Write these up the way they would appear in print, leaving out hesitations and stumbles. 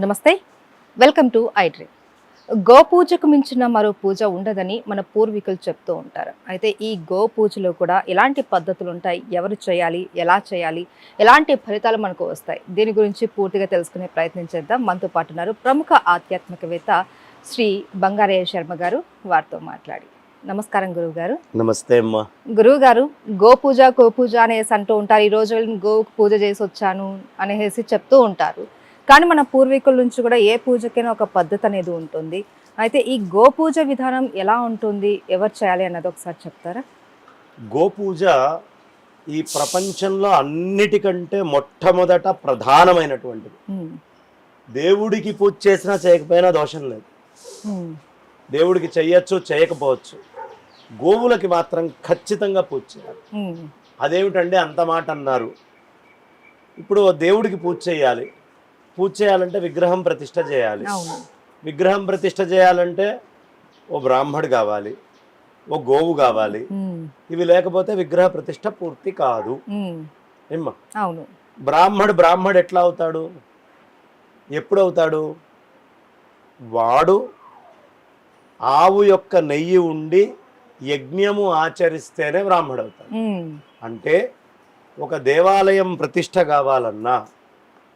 నమస్తే, welcome to iDream. గోపూజకు మించిన మరో పూజ ఉండదని మన పూర్వీకులు చెప్తూ ఉంటారు. అయితే ఈ గోపూజలో కూడా ఎలాంటి పద్ధతులు ఉంటాయి, ఎవరు చేయాలి, ఎలా చేయాలి, ఎలాంటి ఫలితాలు మనకు వస్తాయి, దీని గురించి పూర్తిగా తెలుసుకునే ప్రయత్నం చేద్దాం. మనతో పాటు ఉన్నారు ప్రముఖ ఆధ్యాత్మికవేత్త శ్రీ బంగారయ్య శర్మ గారు. వారితో మాట్లాడి నమస్కారం గురువు గారు. నమస్తే అమ్మా. గురువు గారు, గోపూజ అనేసి అంటూ ఉంటారు. ఈ రోజు గో పూజ చేసి వచ్చాను అనేసి చెప్తూ ఉంటారు. కానీ మన పూర్వీకుల నుంచి కూడా ఏ పూజకైనా ఒక పద్ధతి అనేది ఉంటుంది. అయితే ఈ గోపూజ విధానం ఎలా ఉంటుంది, ఎవరు చేయాలి అన్నది ఒకసారి చెప్తారా? గోపూజ ఈ ప్రపంచంలో అన్నిటికంటే మొట్టమొదట ప్రధానమైనటువంటిది. దేవుడికి పూజ చేసినా చేయకపోయినా దోషం లేదు. దేవుడికి చెయ్యొచ్చు, చేయకపోవచ్చు. గోవులకి మాత్రం ఖచ్చితంగా పూజ చేయాలి. అదేమిటండి అంత మాట అన్నారు? ఇప్పుడు దేవుడికి పూజ చేయాలి. పూజ చేయాలంటే విగ్రహం ప్రతిష్ఠ చేయాలి. విగ్రహం ప్రతిష్ఠ చేయాలంటే ఓ బ్రాహ్మడు కావాలి, ఓ గోవు కావాలి. ఇవి లేకపోతే విగ్రహ ప్రతిష్ఠ పూర్తి కాదు. ఏమ్మా? బ్రాహ్మడు ఎట్లా అవుతాడు, ఎప్పుడు అవుతాడు? వాడు ఆవు యొక్క నెయ్యి ఉండి యజ్ఞము ఆచరిస్తేనే బ్రాహ్మడు అవుతాడు. అంటే ఒక దేవాలయం ప్రతిష్ఠ కావాలన్నా,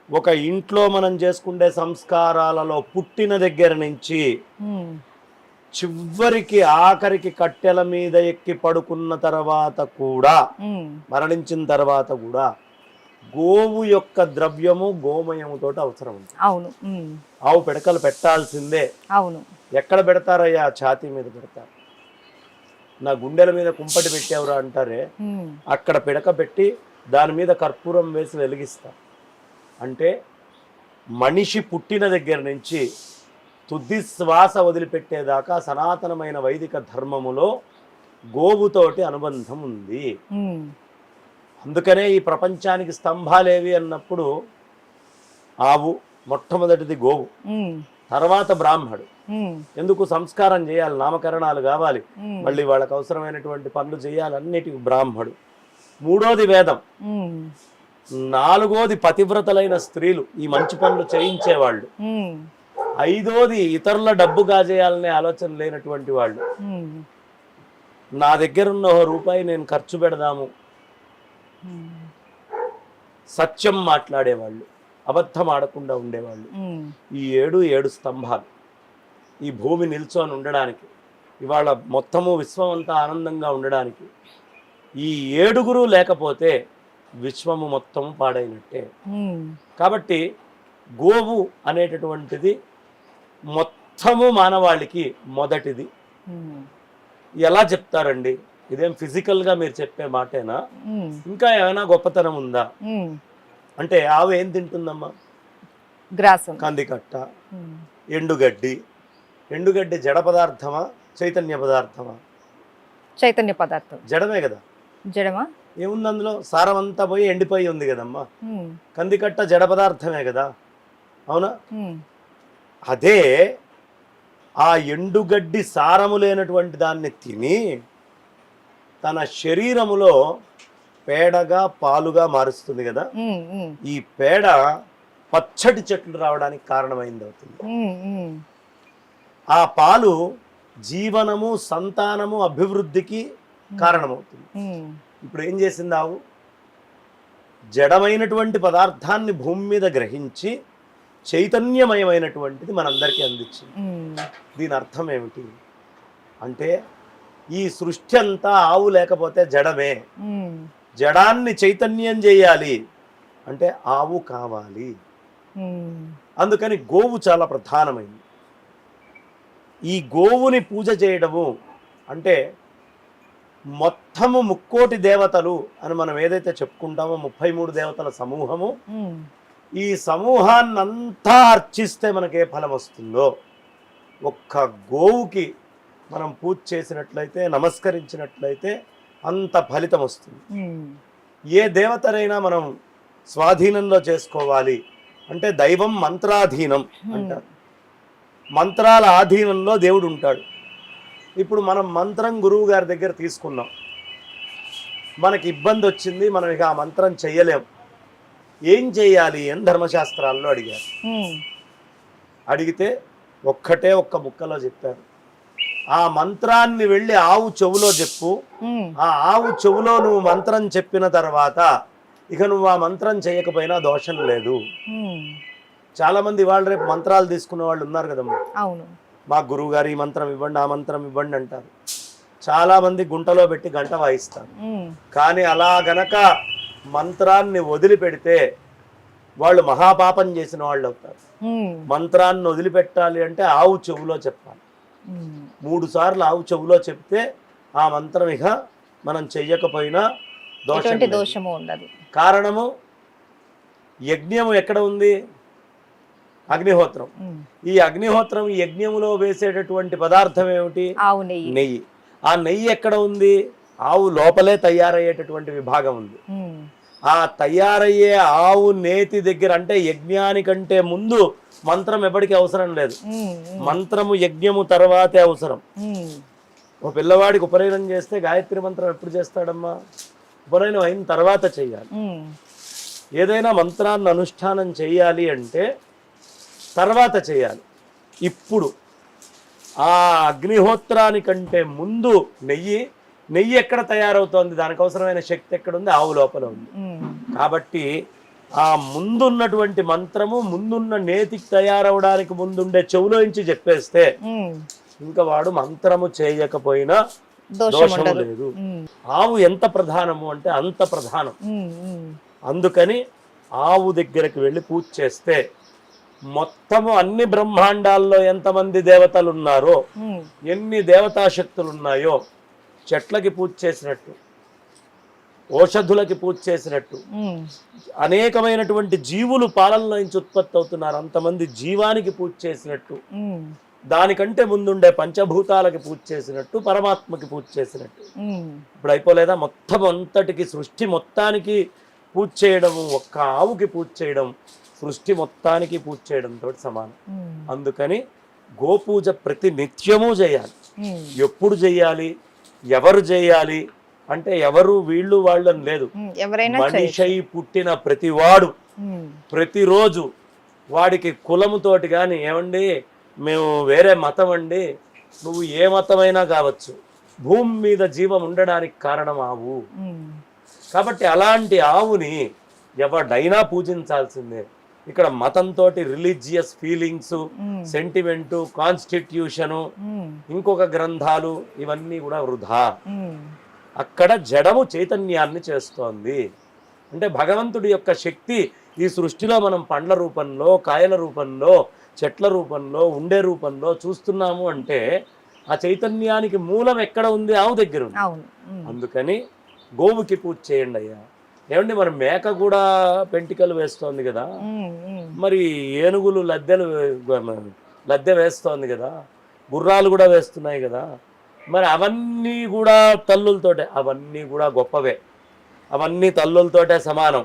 ఒక ఇంట్లో మనం చేసుకునే సంస్కారాలలో పుట్టిన దగ్గర నుంచి చివరికి ఆఖరికి కట్టెల మీద ఎక్కి పడుకున్న తర్వాత కూడా, మరణించిన తర్వాత కూడా గోవు యొక్క ద్రవ్యము గోమయముతో అవసరం ఉంది. అవును. ఆవు పిడకలు పెట్టాల్సిందే. అవును. ఎక్కడ పెడతారయ్యా? ఛాతీ మీద పెడతారు. నా గుండెల మీద కుంపటి పెట్టేవరా అంటారే, అక్కడ పిడక పెట్టి దాని మీద కర్పూరం వేసి వెలిగిస్తారు. అంటే మనిషి పుట్టిన దగ్గర నుంచి తుది శ్వాస వదిలిపెట్టేదాకా సనాతనమైన వైదిక ధర్మములో గోవుతోటి అనుబంధం ఉంది. అందుకనే ఈ ప్రపంచానికి స్తంభాలేవి అన్నప్పుడు ఆవు మొట్టమొదటిది, గోవు, తర్వాత బ్రాహ్మడు. ఎందుకు? సంస్కారం చేయాలి, నామకరణాలు కావాలి, మళ్ళీ వాళ్ళకు అవసరమైనటువంటి పనులు చేయాలి, అన్నిటికీ బ్రాహ్మడు. మూడోది వేదం. నాలుగోది పతివ్రతలైన స్త్రీలు, ఈ మంచి పనులు చేయించేవాళ్ళు. ఐదోది ఇతరుల డబ్బు కాజేయాలనే ఆలోచన లేనటువంటి వాళ్ళు. నా దగ్గర ఉన్న రూపాయి నేను ఖర్చు పెడదాము, సత్యం మాట్లాడేవాళ్ళు, అబద్ధం ఆడకుండా ఉండేవాళ్ళు. ఈ ఏడు స్తంభాలు ఈ భూమి నిల్చొని ఉండడానికి, ఇవాళ మొత్తము విశ్వం అంతా ఆనందంగా ఉండడానికి ఈ ఏడుగురు లేకపోతే విశ్వము మొత్తం పాడైనట్టే. కాబట్టి గోవు అనేటటువంటిది మొత్తము మానవాళికి మొదటిది. ఎలా చెప్తారండి? ఇదేం ఫిజికల్గా మీరు చెప్పే మాటేనా? ఇంకా ఏమైనా గొప్పతనం ఉందా? అంటే ఆవు ఏం తింటుందమ్మా? గ్రాసం, కందికట్ట, ఎండుగడ్డి. ఎండుగడ్డి జడ పదార్థమా, చైతన్య పదార్థమా? చైతన్య పదార్థం. జడమే కదా. జడమా? ఏముంది అందులో? సారం అంతా పోయి ఎండిపోయి ఉంది కదమ్మా. కందికట్ట జడ పదార్థమే కదా, అవునా? అదే ఆ ఎండుగడ్డి సారము లేనటువంటి దాన్ని తిని తన శరీరములో పేడగా పాలుగా మారుస్తుంది కదా. ఈ పేడ పచ్చటి చెట్లు రావడానికి కారణమైంది అవుతుంది. ఆ పాలు జీవనము, సంతానము, అభివృద్ధికి కారణమవుతుంది. ఇప్పుడు ఏం చేసింది ఆవు? జడమైనటువంటి పదార్థాన్ని భూమి మీద గ్రహించి చైతన్యమయమైనటువంటిది మనందరికీ అందించింది. దీని అర్థం ఏమిటి అంటే, ఈ సృష్టి అంతా ఆవు లేకపోతే జడమే. జడాన్ని చైతన్యం చేయాలి అంటే ఆవు కావాలి. అందుకని గోవు చాలా ప్రధానమైంది. ఈ గోవుని పూజ చేయడము అంటే మొత్తము 3,000,000 దేవతలు అని మనం ఏదైతే చెప్పుకుంటామో, 33 దేవతల సమూహము, ఈ సమూహాన్నంతా అర్చిస్తే మనకే ఫలం వస్తుందో, ఒక్క గోవుకి మనం పూజ చేసినట్లయితే, నమస్కరించినట్లయితే అంత ఫలితం వస్తుంది. ఏ దేవతనైనా మనం స్వాధీనంలో చేసుకోవాలి అంటే దైవం మంత్రాధీనం అంటారు. మంత్రాల ఆధీనంలో దేవుడు ఉంటాడు. ఇప్పుడు మనం మంత్రం గురువు గారి దగ్గర తీసుకున్నాం, మనకి ఇబ్బంది వచ్చింది, మనం ఇక ఆ మంత్రం చెయ్యలేం, ఏం చేయాలి అని ధర్మశాస్త్రాల్లో అడిగారు. అడిగితే ఒక్కటే ఒక్క ముక్కలో చెప్పారు. ఆ మంత్రాన్ని వెళ్ళి ఆవు చెవులో చెప్పు, ఆ ఆవు చెవులో నువ్వు మంత్రం చెప్పిన తర్వాత ఇక నువ్వు ఆ మంత్రం చేయకపోయినా దోషం లేదు. చాలా మంది ఇవాళ రేపు మంత్రాలు తీసుకున్న వాళ్ళు ఉన్నారు కదమ్మా. అవును, మా గురువు గారు ఈ మంత్రం ఇవ్వండి, ఆ మంత్రం ఇవ్వండి అంటారు. చాలా మంది గుంటలో పెట్టి గంట వాయిస్తారు. కానీ అలా గనక మంత్రాన్ని వదిలిపెడితే వాళ్ళు మహాపాపం చేసిన వాళ్ళు అవుతారు. మంత్రాన్ని వదిలిపెట్టాలి అంటే ఆవు చెవులో చెప్పాలి. 3 సార్లు ఆవు చెవులో చెప్తే ఆ మంత్రం ఇక మనం చెయ్యకపోయినా దోషము ఉండదు. కారణము యజ్ఞము ఎక్కడ ఉంది? అగ్నిహోత్రం. ఈ అగ్నిహోత్రం ఈ యజ్ఞములో వేసేటటువంటి పదార్థం ఏమిటి? ఆవు నెయ్యి. నెయ్యి. ఆ నెయ్యి ఎక్కడ ఉంది? ఆవు లోపలే తయారయ్యేటటువంటి విభాగం ఉంది. ఆ తయారయ్యే ఆవు నేతి దగ్గర, అంటే యజ్ఞానికంటే ముందు మంత్రం ఎప్పటికీ అవసరం లేదు. మంత్రము యజ్ఞము తర్వాతే అవసరం. ఒక పిల్లవాడికి ఉపనయనం చేస్తే గాయత్రి మంత్రం ఎప్పుడు చేస్తాడమ్మా? ఉపనయనం అయిన తర్వాత చెయ్యాలి. ఏదైనా మంత్రాన్ని అనుష్ఠానం చేయాలి అంటే తర్వాత చేయాలి. ఇప్పుడు ఆ అగ్నిహోత్రానికంటే ముందు నెయ్యి ఎక్కడ తయారవుతోంది? దానికి అవసరమైన శక్తి ఎక్కడుంది? ఆవు లోపల ఉంది. కాబట్టి ఆ ముందున్నటువంటి మంత్రము ముందున్న నేతికి తయారవడానికి ముందుండే చెవులోంచి చెప్పేస్తే ఇంకా వాడు మంత్రము చేయకపోయినా దోషము లేదు. ఆవు ఎంత ప్రధానము అంటే అంత ప్రధానం. అందుకని ఆవు దగ్గరికి వెళ్ళి పూజ చేస్తే మొత్తము అన్ని బ్రహ్మాండాల్లో ఎంతమంది దేవతలు ఉన్నారో, ఎన్ని దేవతా శక్తులు ఉన్నాయో, చెట్లకి పూజ చేసినట్టు, ఔషధులకి పూజ చేసినట్టు, అనేకమైనటువంటి జీవులు పాలనలో నుంచి ఉత్పత్తి అవుతున్నారు, అంతమంది జీవానికి పూజ చేసినట్టు, దానికంటే ముందుండే పంచభూతాలకి పూజ చేసినట్టు, పరమాత్మకి పూజ చేసినట్టు. ఇప్పుడు అయిపోలేదా? మొత్తం అంతటికి సృష్టి మొత్తానికి పూజ చేయడము, ఒక్క ఆవుకి పూజ చేయడం సృష్టి మొత్తానికి పూజ చేయడంతో సమానం. అందుకని గోపూజ ప్రతి నిత్యము చేయాలి. ఎప్పుడు చేయాలి, ఎవరు చేయాలి అంటే ఎవరు వీళ్ళు వాళ్ళని లేదు. మనిషి పుట్టిన ప్రతివాడు ప్రతిరోజు వాడికి కులముతోటి కానీ, ఏమండి మేము వేరే మతం అండి, నువ్వు ఏ మతమైనా కావచ్చు, భూమి మీద జీవం ఉండడానికి కారణం ఆవు. కాబట్టి అలాంటి ఆవుని ఎవడైనా పూజించాల్సిందే. ఇక్కడ మతంతో రిలీజియస్ ఫీలింగ్స్, సెంటిమెంటు, కాన్స్టిట్యూషను, ఇంకొక గ్రంథాలు ఇవన్నీ కూడా వృధా. అక్కడ జడము చైతన్యాన్ని చేస్తోంది. అంటే భగవంతుడి యొక్క శక్తి ఈ సృష్టిలో మనం పండ్ల రూపంలో, కాయల రూపంలో, చెట్ల రూపంలో, ఉండే రూపంలో చూస్తున్నాము అంటే ఆ చైతన్యానికి మూలం ఎక్కడ ఉంది? ఆవు దగ్గర ఉంది. అందుకని గోవుకి పూజ చేయండి అయ్యా. ఏమండి మరి మేక కూడా పెంటికలు వేస్తోంది కదా, మరి ఏనుగులు లద్దె వేస్తోంది కదా, గుర్రాలు కూడా వేస్తున్నాయి కదా, మరి అవన్నీ కూడా తల్లులతోటే, అవన్నీ కూడా గొప్పవే, అవన్నీ తల్లులతోటే సమానం.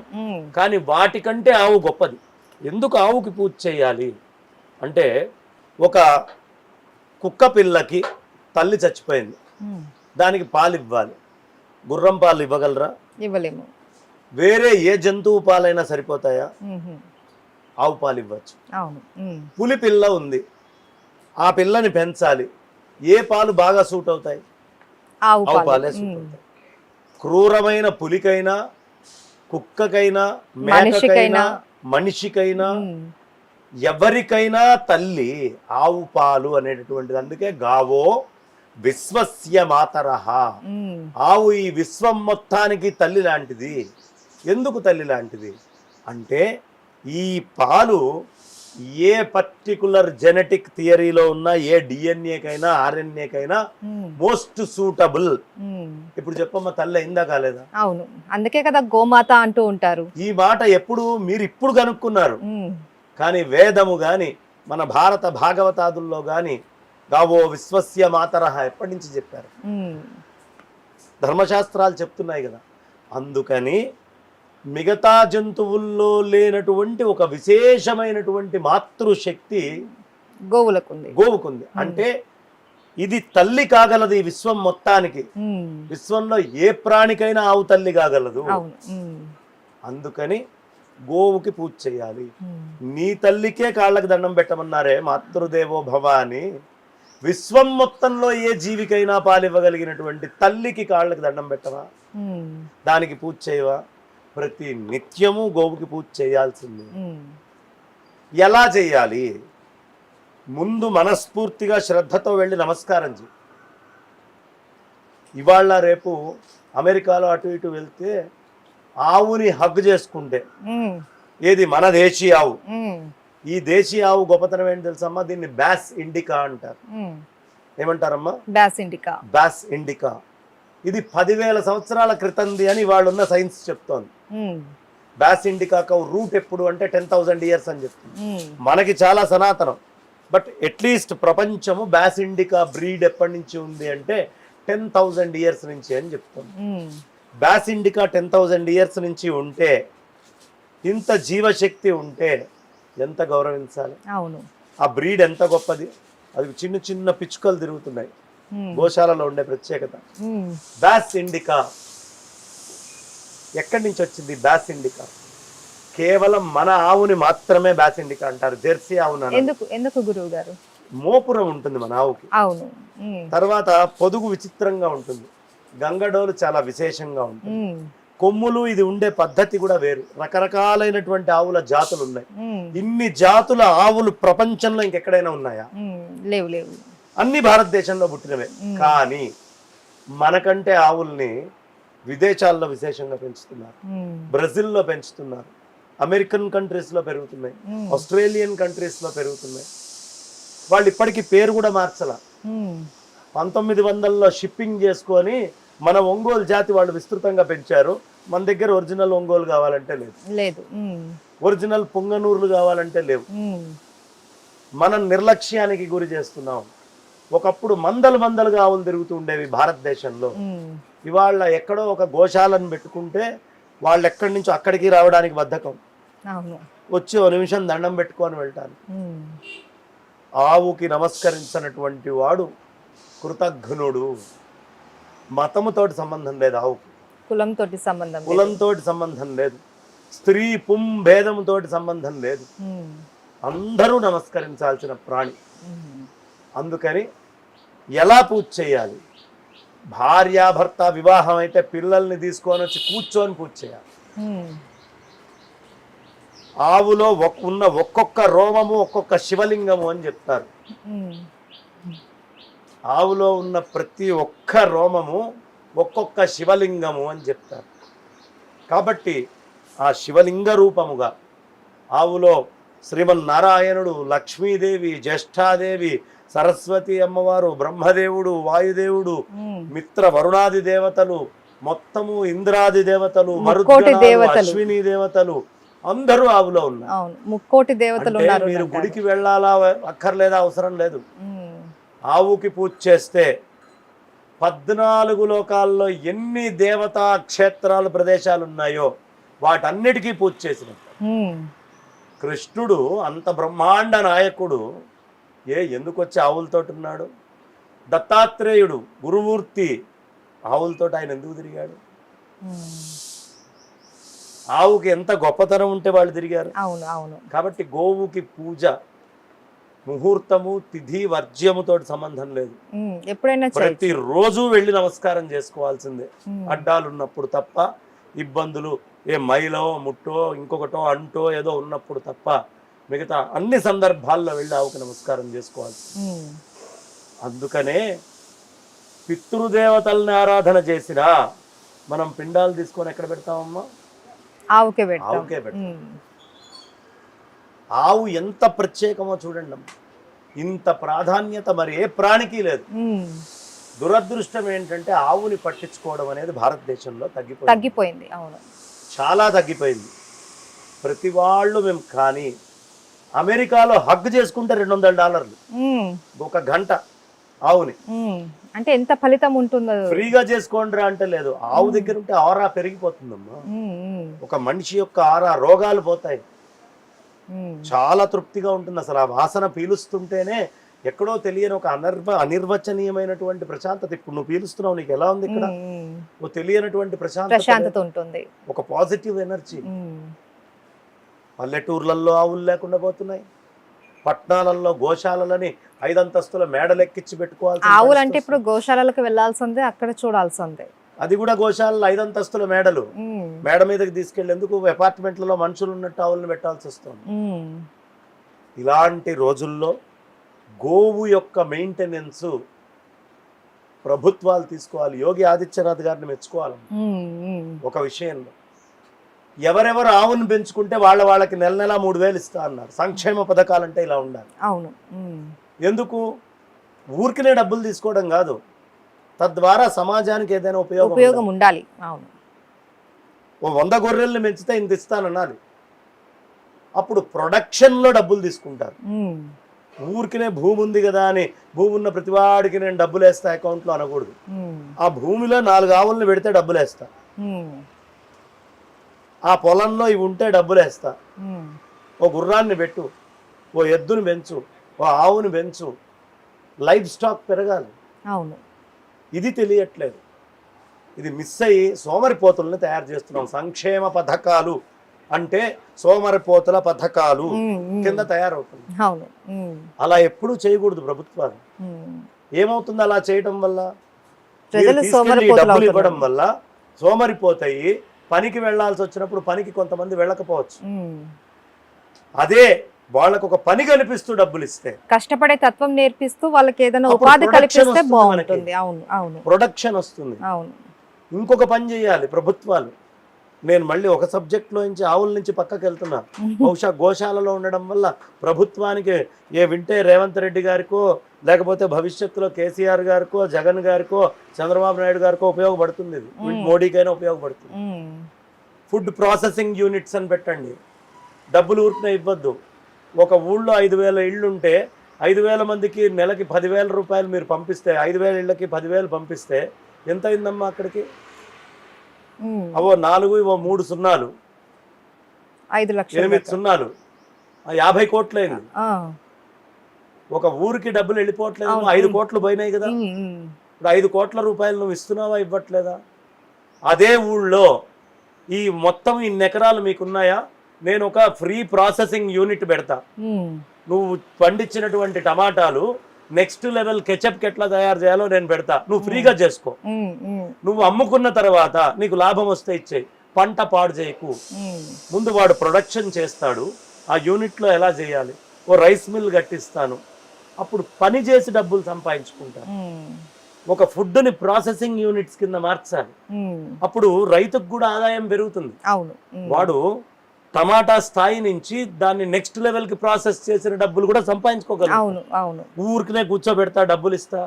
కానీ వాటికంటే ఆవు గొప్పది. ఎందుకు ఆవుకి పూజ చేయాలి అంటే, ఒక కుక్క పిల్లకి తల్లి చచ్చిపోయింది, దానికి పాలు ఇవ్వాలి. గుర్రం పాలు ఇవ్వగలరా? ఇవ్వలేము. వేరే ఏ జంతువు పాలైనా సరిపోతాయా? ఆవు పాలు ఇవ్వచ్చు. పులి పిల్ల ఉంది, ఆ పిల్లని పెంచాలి, ఏ పాలు బాగా సూట్ అవుతాయి? ఆవు పాలే సూట్ అవుతాయి. క్రూరమైన పులికైనా, కుక్కకైనా, మేకకైనా, మనిషికైనా, ఎవరికైనా తల్లి ఆవు పాలు అనేటటువంటిది. అందుకే గావో విశ్వస్య మాతరః, ఆవు ఈ విశ్వం మొత్తానికి తల్లి లాంటిది. ఎందుకు తల్లి లాంటిది అంటే, ఈ పాలు ఏ పర్టికులర్ జెనెటిక్ థియరీలో ఉన్న ఏ డిఎన్ఏకైనా ఆర్ఎన్ఏకైనా మోస్ట్ సూటబుల్. ఇప్పుడు చెప్పమ్మా, తల్లి అయిందా కాలేదా? అవును, అందుకే కదా గోమాత అంటూ ఉంటారు. ఈ మాట ఎప్పుడు మీరు ఇప్పుడు కనుక్కున్నారు, కానీ వేదము గాని మన భారత భాగవతాదుల్లో గాని గావో విశ్వస్య మాతరః ఎప్పటి నుంచి చెప్పారు? ధర్మశాస్త్రాలు చెప్తున్నాయి కదా. అందుకని మిగతా జంతువుల్లో లేనటువంటి ఒక విశేషమైనటువంటి మాతృశక్తి గోవుకుంది. అంటే ఇది తల్లి కాగలదు ఈ విశ్వం మొత్తానికి. విశ్వంలో ఏ ప్రాణికైనా ఆవు తల్లి కాగలదు. అందుకని గోవుకి పూజ చేయాలి. ఉమ్, నీ తల్లికే కాళ్ళకి దండం పెట్టమన్నారే మాతృదేవో భవ అని. విశ్వం మొత్తంలో ఏ జీవికైనా పాలివ్వగలిగినటువంటి తల్లికి కాళ్ళకి దండం పెట్టవా? ఉమ్, దానికి పూజ చేయవా? ప్రతి నిత్యము గోవుకి పూజ చేయాల్సింది. ఉమ్, ఎలా చేయాలి? ముందు మనస్ఫూర్తిగా శ్రద్ధతో వెళ్ళి నమస్కారం చేయి. ఇవాళ రేపు అమెరికాలో అటు ఇటు వెళ్తే ఆవుని హగ్ చేసుకుంటే, ఉమ్, ఏది మన దేశీయ ఆవు, ఉమ్, ఈ దేశీయ ఆవు గొప్పతనం ఏంటి తెలుసమ్మా? దీన్ని బ్యాస్ ఇండికా అంటారు. ఉమ్. ఏమంటారమ్మా? బ్యాస్ ఇండికా. బ్యాస్ ఇండికా. ఇది 10,000 సంవత్సరాల క్రితంది అని వాళ్ళున్న సైన్స్ చెప్తోంది. ఉమ్, బ్యాస్ ఇండికా రూట్ ఎప్పుడు అంటే 10,000 ఇయర్స్ అని చెప్తుంది. ఉమ్, మనకి చాలా సనాతనం. బట్ అట్లీస్ట్ ప్రపంచము బ్యాస్ ఇండికా బ్రీడ్ ఎప్పటి నుంచి ఉంది అంటే 10,000 ఇయర్స్ నుంచి అని చెప్తుంది. ఉమ్, బ్యాస్ ఇండికా 10,000 ఇయర్స్ నుంచి ఉంటే, ఇంత జీవశక్తి ఉంటే ఎంత గౌరవించాలి? అవును. ఆ బ్రీడ్ ఎంత గొప్పది. అది చిన్న చిన్న పిచ్చుకలు తిరుగుతున్నాయి. ఉమ్, గోశాలలో ఉండే ప్రత్యేకత. ఉమ్, బ్యాస్ ఇండికా ఎక్కడి నుంచి వచ్చింది? బ్యాస్ ఇండికా కేవలం మన ఆవుని మాత్రమే బ్యాస్ ఇండికా అంటారు. జెర్సీ ఆవును అనరు. ఎందుకు ఎందుకు గురువు గారు? మోపురం ఉంటుంది మన ఆవుకి. అవును. ఉమ్, తర్వాత పొదుగు విచిత్రంగా ఉంటుంది. గంగడోలు చాలా విశేషంగా ఉంటుంది. ఉమ్, కొమ్ములు ఇది ఉండే పద్ధతి కూడా వేరు. రకరకాలైనటువంటి ఆవుల జాతులు ఉన్నాయి. ఉమ్, ఇన్ని జాతుల ఆవులు ప్రపంచంలో ఇంకెక్కడైనా ఉన్నాయా? ఉమ్, లేవు లేవు. అన్ని భారతదేశంలో పుట్టినవే. కానీ మనకంటే ఆవుల్ని విదేశాల్లో విశేషంగా పెంచుతున్నారు. ఉమ్, బ్రెజిల్లో పెంచుతున్నారు. అమెరికన్ కంట్రీస్లో పెరుగుతున్నాయి. ఉమ్, ఆస్ట్రేలియన్ కంట్రీస్లో పెరుగుతున్నాయి. వాళ్ళు ఇప్పటికీ పేరు కూడా మార్చాల. ఉమ్, 1900లో షిప్పింగ్ చేసుకొని మన ఒంగోలు జాతి వాళ్ళు విస్తృతంగా పెంచారు. మన దగ్గర ఒరిజినల్ ఒంగోలు కావాలంటే లేదు, లేదు. ఉమ్, ఒరిజినల్ పొంగనూరులు కావాలంటే లేవు. ఉమ్, మనం నిర్లక్ష్యానికి గురి చేస్తున్నాం. ఒకప్పుడు మందలుగా ఆవులు తిరుగుతూ ఉండేవి భారతదేశంలో. ఉమ్, ఇవాళ ఎక్కడో ఒక గోశాలను పెట్టుకుంటే వాళ్ళు ఎక్కడి నుంచో అక్కడికి రావడానికి బద్ధకం. అవును. వచ్చి ఓ నిమిషం దండం పెట్టుకొని వెళ్తాను. ఉమ్, ఆవుకి నమస్కరించినటువంటి వాడు కృతఘ్నుడు. మతముతోటి సంబంధం లేదు ఆవుకి, కులంతో సంబంధం లేదు. కులంతోటి సంబంధం లేదు, స్త్రీ పుం భేదముతోటి సంబంధం లేదు. ఉమ్, అందరూ నమస్కరించాల్సిన ప్రాణి. ఉమ్, అందుకని ఎలా పూజ చేయాలి? భార్యాభర్త వివాహం అయితే పిల్లల్ని తీసుకొని వచ్చి కూర్చొని పూజ చేయాలి. ఉమ్, ఆవులో ఉన్న ఒక్కొక్క రోమము ఒక్కొక్క శివలింగము అని చెప్తారు. ఉమ్, ఆవులో ఉన్న ప్రతి ఒక్క రోమము ఒక్కొక్క శివలింగము అని చెప్తారు. కాబట్టి ఆ శివలింగ రూపముగా ఆవులో శ్రీమన్నారాయణుడు, లక్ష్మీదేవి, జ్యేష్ఠాదేవి, సరస్వతి అమ్మవారు, బ్రహ్మదేవుడు, వాయుదేవుడు, ఉమ్, మిత్ర వరుణాది దేవతలు, మొత్తము ఇంద్రాది దేవతలు, ముక్కోటి మరుద్గణాలు, దేవతలు. అశ్విని దేవతలు అందరూ ఆవులో ఉన్నారు. అవును. ముక్కోటి దేవతలు అంటే ఉన్నారు మీరు అంటారు. గుడికి వెళ్ళాలా అక్కర్లేదా? అవసరం లేదు. ఉమ్, ఆవుకి పూజ చేస్తే 14 లోకాల్లో ఎన్ని దేవతా క్షేత్రాలు ప్రదేశాలు ఉన్నాయో వాటన్నిటికీ పూజ చేసినట్టు. ఉమ్, కృష్ణుడు అంత బ్రహ్మాండ నాయకుడు ఎందుకు వచ్చి ఆవులతోటి ఉన్నాడు? దత్తాత్రేయుడు గురుమూర్తి, ఆవులతోటి ఆయన ఎందుకు తిరిగాడు? ఉమ్, ఆవుకి ఎంత గొప్పతనం ఉంటే వాళ్ళు తిరిగారు. అవును. అవును. కాబట్టి గోవుకి పూజ ముహూర్తము, తిథి, వర్జ్యముతోటి సంబంధం లేదు. ఉమ్, ఎప్పుడైనా చేయొచ్చు. ప్రతిరోజు వెళ్ళి నమస్కారం చేసుకోవాల్సిందే. ఉమ్, అడ్డాలు ఉన్నప్పుడు తప్ప, ఇబ్బందులు మైలో ముట్టో ఇంకొకటో అంటో ఏదో ఉన్నప్పుడు తప్ప మిగతా అన్ని సందర్భాల్లో వెళ్ళి ఆవుకి నమస్కారం చేసుకోవాలి. ఉమ్, అందుకనే పితృదేవతల్ని ఆరాధన చేసినా మనం పిండాలు తీసుకొని ఎక్కడ పెడతామమ్మా? ఆవుకే పెడతాం. ఆవుకే పెడతాం. ఉమ్, ఆవు ఎంత ప్రత్యేకమో చూడండి అమ్మ. ఇంత ప్రాధాన్యత మరి ఏ ప్రాణికి లేదు. ఉమ్, దురదృష్టం ఏంటంటే ఆవుని పట్టించుకోవడం అనేది భారతదేశంలో తగ్గిపోయింది. తగ్గిపోయింది. అవును. చాలా తగ్గిపోయింది. ప్రతి వాళ్ళు మేము కానీ అమెరికాలో హగ్ చేసుకుంటే $200 ఉమ్, ఒక గంట ఆవుని. ఉమ్, అంటే ఎంత ఫలితం ఉంటుందో. ఫ్రీగా చేసుకోండిరా అంటే లేదు. ఆవు దగ్గర ఉంటే ఆరా పెరిగిపోతుందమ్మా. ఉమ్, ఉమ్, ఒక మనిషి యొక్క ఆరా రోగాలు పోతాయి. ఉమ్, చాలా తృప్తిగా ఉంటుంది. అసలు ఆ వాసన పీలుస్తుంటేనే ఎక్కడో తెలియని ఒక అనిర్వచనీయమైనటువంటి ప్రశాంతత. ఇప్పుడు నువ్వు పీలుస్తున్నావు, నీకు ఎలా ఉంది ఇక్కడ? ఉమ్, నువ్వు తెలియనటువంటి ప్రశాంతత ఉంటుంది. ఒక పాజిటివ్ ఎనర్జీ. ఉమ్, పల్లెటూర్లలో ఆవులు లేకుండా పోతున్నాయి. పట్టణాలలో గోశాలలని 5 అంతస్తుల మేడలెక్కించి పెట్టుకోవాల్సి. ఆవులు అంటే ఇప్పుడు గోశాలలకు వెళ్లాల్సిందే, అక్కడ చూడాల్సిందే. అది కూడా గోశాలలో 5 అంతస్తుల మేడలు. మేడ మీదకి తీసుకెళ్లేందుకు అపార్ట్మెంట్లలో మనుషులు ఉన్నట్టు ఆవులను పెట్టాల్సి వస్తుంది. ఇలాంటి రోజుల్లో గోవు యొక్క మెయింటెనెన్స్ ప్రభుత్వాలు తీసుకోవాలి. యోగి ఆదిత్యనాథ్ గారిని మెచ్చుకోవాలి ఒక విషయంలో. ఎవరెవరు ఆవును పెంచుకుంటే వాళ్ళకి నెల నెల 3,000 ఇస్తా అన్నారు. సంక్షేమ పథకాలంటే ఇలా ఉండాలి. అవును. ఎందుకు ఊరికినే డబ్బులు తీసుకోవడం కాదు, తద్వారా సమాజానికి ఏదైనా ఉపయోగం ఉండాలి. అవును. ఓ 100 గొర్రెల్ని పెంచితే ఇంత ఇస్తానన్నాలి. అప్పుడు ప్రొడక్షన్లో డబ్బులు తీసుకుంటారు. ఊరికినే భూమి ఉంది కదా అని భూమి ఉన్న ప్రతివాడికి నేను డబ్బులు వేస్తా అకౌంట్లో అనకూడదు. ఆ భూమిలో 4 ఆవులను పెడితే డబ్బులు వేస్తా, ఆ పొలంలో ఇవి ఉంటే డబ్బులు వేస్తా, ఓ గుర్రాన్ని పెట్టు, ఓ ఎద్దును పెంచు, ఓ ఆవును పెంచు, లైఫ్ స్టాక్ పెరగాలి. అవును. ఇది తెలియట్లేదు. ఇది మిస్ అయ్యి సోమరిపోతుల్ని తయారు చేస్తున్నాం. సంక్షేమ పథకాలు అంటే సోమరిపోతుల పథకాలు కింద తయారవుతుంది. అలా ఎప్పుడూ చేయకూడదు ప్రభుత్వాలు. ఏమవుతుంది అలా చేయడం వల్ల? డబ్బులు ఇవ్వడం వల్ల సోమరిపోతాయి. పనికి వెళ్లాల్సి వచ్చినప్పుడు పనికి కొంతమంది వెళ్ళకపోవచ్చు. అదే వాళ్ళకు ఒక పని కల్పిస్తూ డబ్బులు ఇస్తే, కష్టపడే తత్వం నేర్పిస్తూ వాళ్ళకి ఏదైనా ఉపాధి కల్పిస్తే బాగుంటుంది. అవును, అవును. ప్రొడక్షన్ వస్తుంది. అవును. ఇంకొక పని చేయాలి ప్రభుత్వాలు. నేను మళ్ళీ ఒక సబ్జెక్ట్లో నుంచి ఆవుల నుంచి పక్కకి వెళ్తున్నా. బహుశా గోశాలలో ఉండడం వల్ల ప్రభుత్వానికి వింటే రేవంత్ రెడ్డి గారికో లేకపోతే భవిష్యత్తులో కేసీఆర్ గారికో జగన్ గారికో చంద్రబాబు నాయుడు గారికో ఉపయోగపడుతుంది. ఇది మోడీకైనా ఉపయోగపడుతుంది. ఫుడ్ ప్రాసెసింగ్ యూనిట్స్ అని పెట్టండి. డబ్బులు ఊరికనే ఇవ్వద్దు. ఒక ఊళ్ళో 5,000 ఇళ్ళు ఉంటే 5,000 మందికి నెలకి 10,000 రూపాయలు మీరు పంపిస్తే, 5,000 ఇళ్ళకి 10,000 పంపిస్తే ఎంత అయిందమ్మా అక్కడికి? అవో 4, ఇవో 3 సున్నాలు, 5 లక్షలు, 8 సున్నాలు, 50 కోట్లు అయింది. ఒక ఊరికి డబ్బులు వెళ్ళిపోవట్లేదు. 5 కోట్లు పోయినాయి కదా. ఇప్పుడు 5 కోట్ల రూపాయలు నువ్వు ఇస్తున్నావా, ఇవ్వట్లేదా? అదే ఊళ్ళో ఈ మొత్తం ఇన్ని ఎకరాలు మీకున్నాయా, నేను ఒక ఫ్రీ ప్రాసెసింగ్ యూనిట్ పెడతా. నువ్వు పండించినటువంటి టమాటాలు నెక్స్ట్ లెవెల్ కెచప్ ఎట్లా తయారు చేయాలో నేను పెడతా, నువ్వు ఫ్రీగా చేసుకో. నువ్వు అమ్ముకున్న తర్వాత నీకు లాభం వస్తే ఇచ్చేయి, పంట పాడు చేయకు. ముందు వాడు ప్రొడక్షన్ చేస్తాడు, ఆ యూనిట్లో ఎలా చేయాలి, ఓ రైస్ మిల్ కట్టిస్తాను, అప్పుడు పని చేసి డబ్బులు సంపాదించుకుంటాను. ఒక ఫుడ్ని ప్రాసెసింగ్ యూనిట్స్ కింద మార్చాలి. అప్పుడు రైతుకు కూడా ఆదాయం పెరుగుతుంది. వాడు టమాటా స్థాయి నుంచి దాన్ని నెక్స్ట్ లెవెల్ కి ప్రాసెస్ చేసిన డబ్బులు కూడా సంపాదించుకోగలరు. ఊరికినే కూర్చోబెడతా డబ్బులు ఇస్తా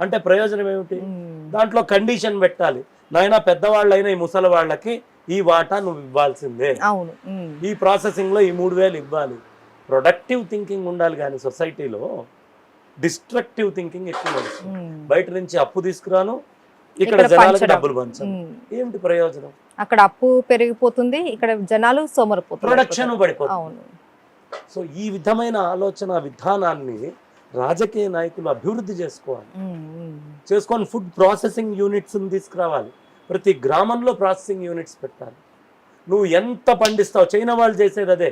అంటే ప్రయోజనం ఏమిటి? దాంట్లో కండిషన్ పెట్టాలి. నాయనా పెద్దవాళ్ళైనా ఈ ముసలి వాళ్ళకి ఈ వాటా నువ్వు ఇవ్వాల్సిందే, ఈ ప్రాసెసింగ్ లో ఈ 3,000 ఇవ్వాలి. ప్రొడక్టివ్ థింకింగ్ ఉండాలి. కానీ సొసైటీలో డిస్ట్రక్టివ్ థింకింగ్ ఎక్కువ. బయట నుంచి అప్పు తీసుకురాను, ఇక్కడ జనాలకు డబ్బులు పంచాలి. ఏమిటి ప్రయోజనం? అక్కడ అప్పు పెరిగిపోతుంది, ఇక్కడ జనాలు సోమరిపోతారు, ప్రొడక్షన్ పడిపోతుంది. సో ఈ విధమైన ఆలోచన విధానాన్ని రాజకీయ నాయకులు అభివృద్ధి చేసుకొని ఫుడ్ ప్రాసెసింగ్ యూనిట్స్ తీసుకురావాలి. ప్రతి గ్రామంలో ప్రాసెసింగ్ యూనిట్స్ పెట్టాలి. నువ్వు ఎంత పండిస్తావు, చైనా వాళ్ళు చేసేది అదే.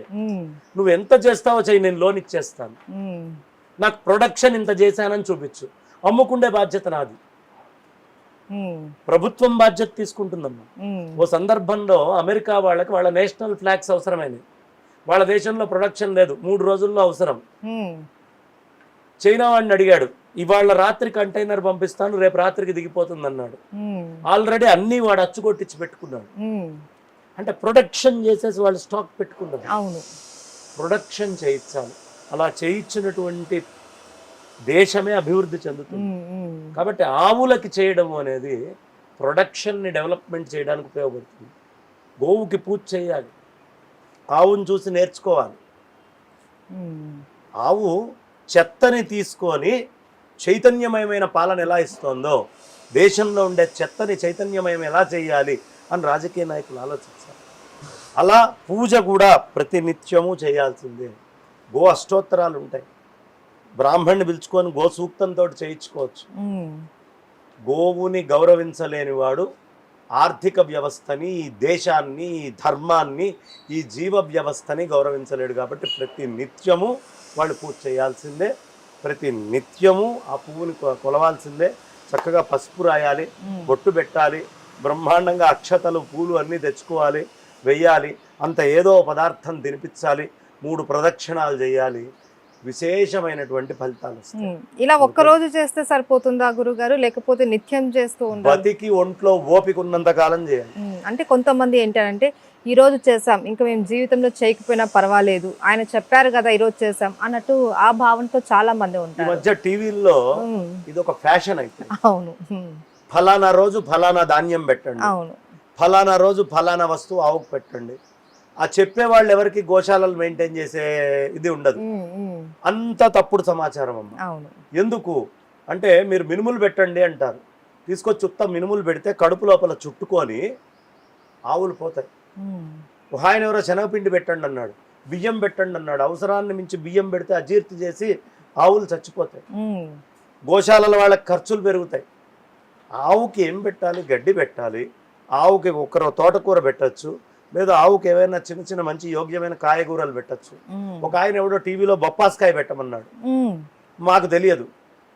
నువ్వు ఎంత చేస్తావో చెయ్యి, నేను లోన్ ఇచ్చేస్తాను, నాకు ప్రొడక్షన్ ఇంత చేశానని చూపించు. అమ్ముకుండే బాధ్యత నాది, ప్రభుత్వం బాధ్యత తీసుకుంటుందమ్మా. ఓ సందర్భంలో అమెరికా వాళ్ళకి వాళ్ళ నేషనల్ ఫ్లాగ్స్ అవసరమైనవి. వాళ్ళ దేశంలో ప్రొడక్షన్ లేదు, 3 రోజుల్లో అవసరం. చైనా వాడిని అడిగాడు, ఇవాళ రాత్రి కంటైనర్ పంపిస్తాను, రేపు రాత్రికి దిగిపోతుంది అన్నాడు. ఆల్రెడీ అన్ని వాడు అచ్చుకొట్టించి పెట్టుకున్నాడు. అంటే ప్రొడక్షన్ చేసేసి వాళ్ళు స్టాక్ పెట్టుకున్నారు. ప్రొడక్షన్ చేయించాలి. అలా చేయించినటువంటి దేశమే అభివృద్ధి చెందుతుంది. కాబట్టి ఆవులకి చేయడం అనేది ప్రొడక్షన్ని డెవలప్మెంట్ చేయడానికి ఉపయోగపడుతుంది. గోవుకి పూజ చేయాలి, ఆవును చూసి నేర్చుకోవాలి. ఆవు చెత్తని తీసుకొని చైతన్యమయమైన పాలన ఎలా ఇస్తుందో, దేశంలో ఉండే చెత్తని చైతన్యమయం ఎలా చేయాలి అని రాజకీయ నాయకులు ఆలోచించాలి. అలా పూజ కూడా ప్రతినిత్యము చేయాల్సిందే. గో అష్టోత్తరాలు ఉంటాయి, బ్రాహ్మణ్ణి పిలుచుకొని గో సూక్తంతో చేయించుకోవచ్చు. గోవుని గౌరవించలేని వాడు ఆర్థిక వ్యవస్థని, ఈ దేశాన్ని, ఈ ధర్మాన్ని, ఈ జీవ వ్యవస్థని గౌరవించలేడు. కాబట్టి ప్రతి నిత్యము వాళ్ళు పూజ చేయాల్సిందే, ప్రతి నిత్యము ఆ పువ్వుని కొలవాల్సిందే. చక్కగా పసుపు రాయాలి, బొట్టు పెట్టాలి, బ్రహ్మాండంగా అక్షతలు పూలు అన్నీ తెచ్చుకోవాలి, వెయ్యాలి, అంత ఏదో పదార్థం తినిపించాలి, 3 ప్రదక్షిణాలు చేయాలి. విశేషమైనటువంటి ఫలితాలు వస్తాయి. ఇలా ఒక్కరోజు చేస్తే సరిపోతుందా గురుగారు, లేకపోతే నిత్యం చేస్తూ ఉండాలి? బతికి ఒంట్లో ఓపిక ఉన్నంత కాలం చేయాలి. అంటే కొంతమంది ఏంటంటే ఈ రోజు చేసాం, ఇంకా మేము జీవితంలో చేయకపోయినా పర్వాలేదు, ఆయన చెప్పారు కదా ఈ రోజు చేసాం అన్నట్టు ఆ భావనతో చాలా మంది ఈ ఉంటారు. మధ్య టీవీల్లో ఇది ఒక ఫ్యాషన్ అయిపోయింది. అవును. ఫలానా రోజు ఫలానా ధాన్యం పెట్టండి, అవును. ఫలానా రోజు ఫలానా వస్తువు ఆవుకు పెట్టండి. ఆ చెప్పే వాళ్ళు ఎవరికి గోశాలలు మెయింటైన్ చేసే ఇది ఉండదు. అంత తప్పుడు సమాచారం అమ్మ. అవును. ఎందుకు అంటే మీరు మినుములు పెట్టండి అంటారు, తీసుకొచ్చి ఉత్త మినుములు పెడితే కడుపు లోపల చుట్టుకొని ఆవులు పోతాయి. ఆయన ఎవరో శనగపిండి పెట్టండి అన్నాడు, బియ్యం పెట్టండి అన్నాడు, అవసరాన్ని మించి బియ్యం పెడితే అజీర్తి చేసి ఆవులు చచ్చిపోతాయి. గోశాలల వాళ్ళకి ఖర్చులు పెరుగుతాయి. ఆవుకి ఏం పెట్టాలి? గడ్డి పెట్టాలి. ఆవుకి ఒకరు తోటకూర పెట్టచ్చు, లేదా ఆవుకి ఏవైనా చిన్న చిన్న మంచి యోగ్యమైన కాయగూరలు పెట్టచ్చు. ఒక ఆయన ఎవడో టీవీలో బొప్పాస్కాయ పెట్టమన్నాడు, మాకు తెలియదు,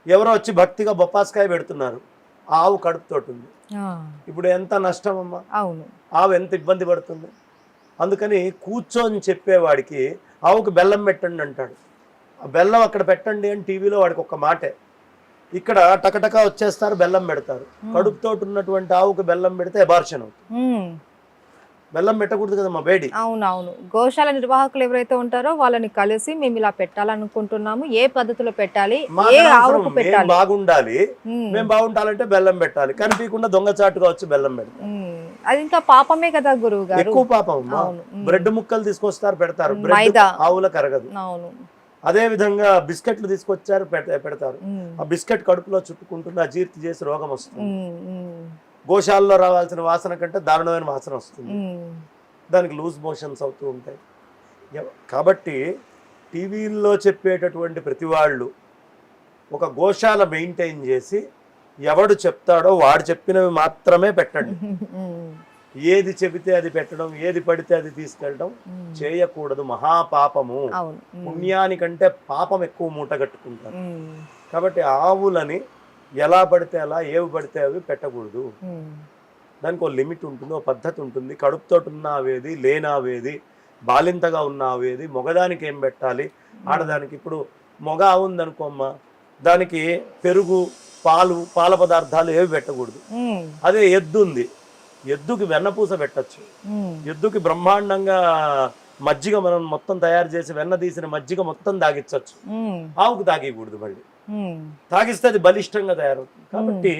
ఎవరో వచ్చి భక్తిగా బొప్పాస్కాయ పెడుతున్నారు. ఆవు కడుపుతోటి ఉంది, ఇప్పుడు ఎంత నష్టం అమ్మా. అవును. ఆవు ఎంత ఇబ్బంది పడుతుంది. అందుకని కూర్చొని చెప్పేవాడికి ఆవుకు బెల్లం పెట్టండి అంటాడు, ఆ బెల్లం అక్కడ పెట్టండి అని టీవీలో వాడికి ఒక మాటే. ఇక్కడ టకటకా వచ్చేస్తారు, బెల్లం పెడతారు. కడుపుతోటి ఉన్నటువంటి ఆవుకు బెల్లం పెడితే అబార్షన్ అవుతుంది. బెల్లం పెట్టకూడదు కదమ్మా బేడి. అవునవును. గోశాల నిర్వాహకులు ఎవరైతే ఉంటారో వాళ్ళని కలిసి మేము ఇలా పెట్టాలనుకుంటున్నాము, ఏ పద్ధతిలో పెట్టాలి, ఏ ఆవుకు పెట్టాలి, బాగుండాలి, మేము బాగుండాలంటే బెల్లం పెట్టాలి, కనిపించకుండా దొంగచాటుగా వచ్చి బెల్లం పెడతారు. అది ఇంకా పాపమే కదా గురువు గారు. ఎక్కువ పాపం. బ్రెడ్ ముక్కలు తీసుకొస్తారు, పెడతారు, బ్రెడ్ ఆవులకు అరగదు. అవును. అదే విధంగా బిస్కెట్లు తీసుకొచ్చారు, పెడతారు, ఆ బిస్కెట్ కడుపులో చుట్టుకుంటుంది, అజీర్తి చేసి రోగం వస్తుంది. గోశాలలో రావాల్సిన వాసన కంటే దారుణమైన వాసన వస్తుంది, దానికి లూజ్ మోషన్స్ అవుతూ ఉంటాయి. కాబట్టి టీవీల్లో చెప్పేటటువంటి ప్రతి వాళ్ళు ఒక గోశాల మెయింటైన్ చేసి ఎవడు చెప్తాడో వాడు చెప్పినవి మాత్రమే పెట్టండి. ఏది చెబితే అది పెట్టడం, ఏది పడితే అది తీసుకెళ్ళడం చేయకూడదు. మహాపాపము. పుణ్యానికంటే పాపం ఎక్కువ మూట కట్టుకుంటారు. కాబట్టి ఆవులని ఎలా పడితే అలా, ఏవి పడితే అవి పెట్టకూడదు. దానికి ఒక లిమిట్ ఉంటుంది, ఒక పద్ధతి ఉంటుంది. కడుపుతో ఉన్న ఆవేది, లేనావేది, బాలింతగా ఉన్న ఆవేది, మగదానికి ఏం పెట్టాలి, ఆడదానికి. ఇప్పుడు మగ ఆవు ఉందనుకోమ్మా, దానికి పెరుగు, పాల పదార్థాలు ఏవి పెట్టకూడదు. అదే ఎద్దు ఉంది, ఎద్దుకి వెన్నపూస పెట్టచ్చు, ఎద్దుకి బ్రహ్మాండంగా మజ్జిగ మనం మొత్తం తయారు చేసి వెన్న తీసిన మజ్జిగ మొత్తం తాగించవచ్చు. ఆవుకు తాగకూడదు, మళ్ళీ తాగిస్తే అది బలిష్టంగా తయారవుతుంది. కాబట్టి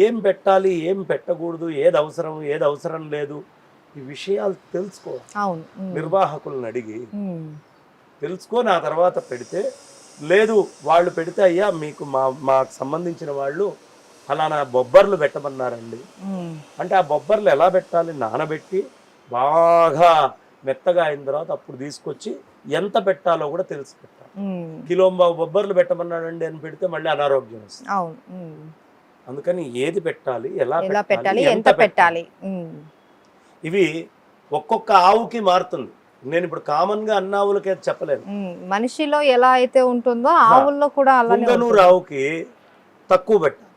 ఏం పెట్టాలి, ఏం పెట్టకూడదు, ఏది అవసరం, ఏది అవసరం లేదు, ఈ విషయాలు తెలుసుకోవాలి. నిర్వాహకులను అడిగి తెలుసుకొని ఆ తర్వాత పెడితే, లేదు వాళ్ళు పెడితే అయ్యా మీకు మాకు సంబంధించిన వాళ్ళు అలానా బొబ్బర్లు పెట్టమన్నారండి అంటే, ఆ బొబ్బర్లు ఎలా పెట్టాలి? నానబెట్టి బాగా మెత్తగా అయిన తర్వాత అప్పుడు తీసుకొచ్చి ఎంత పెట్టాలో కూడా తెలిసి పెట్టాలి. కిలోంబావు బొబ్బర్లు పెట్టమన్నాడండి అని పెడితే మళ్ళీ అనారోగ్యం వస్తుంది. అందుకని ఏది పెట్టాలి, ఎలా పెట్టాలి, ఎంత పెట్టాలి, ఇవి ఒక్కొక్క ఆవుకి మారుతుంది. నేను ఇప్పుడు కామన్ గా అన్న ఆవులకి చెప్పలేను. మనిషిలో ఎలా అయితే ఉంటుందో ఆవుల్లో కూడా అలానే. పుంగనూరు ఆవుకి తక్కువ పెట్టాలి,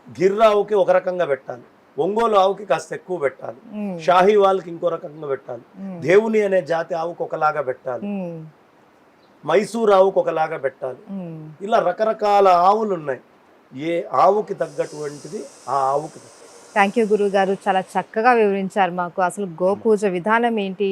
గిర్రావుకి ఒక రకంగా పెట్టాలి, ఒంగోలు ఆవుకి కాస్త ఎక్కువ పెట్టాలి, షాహీ వాళ్ళకి ఇంకో రకంగా పెట్టాలి, దేవుని అనే జాతి ఆవుకి ఒకలాగా పెట్టాలి, మైసూర్ ఆవుకి ఒకలాగా పెట్టాలి. ఇలా రకరకాల ఆవులు ఉన్నాయి. ఏ ఆవుకి తగ్గటువంటిది ఆ ఆవుకి. థ్యాంక్ యూ గురువు గారు, చాలా చక్కగా వివరించారు మాకు. అసలు గో పూజ విధానం ఏంటి,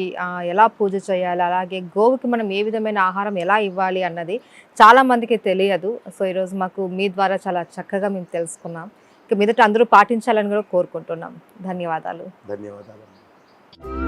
ఎలా పూజ చేయాలి, అలాగే గోవుకి మనం ఏ విధమైన ఆహారం ఎలా ఇవ్వాలి అన్నది చాలా మందికి తెలియదు. సో ఈరోజు మాకు మీ ద్వారా చాలా చక్కగా మేము తెలుసుకున్నాం. ఇక మీదట అందరూ పాటించాలని కూడా కోరుకుంటున్నాం. ధన్యవాదాలు. ధన్యవాదాలు.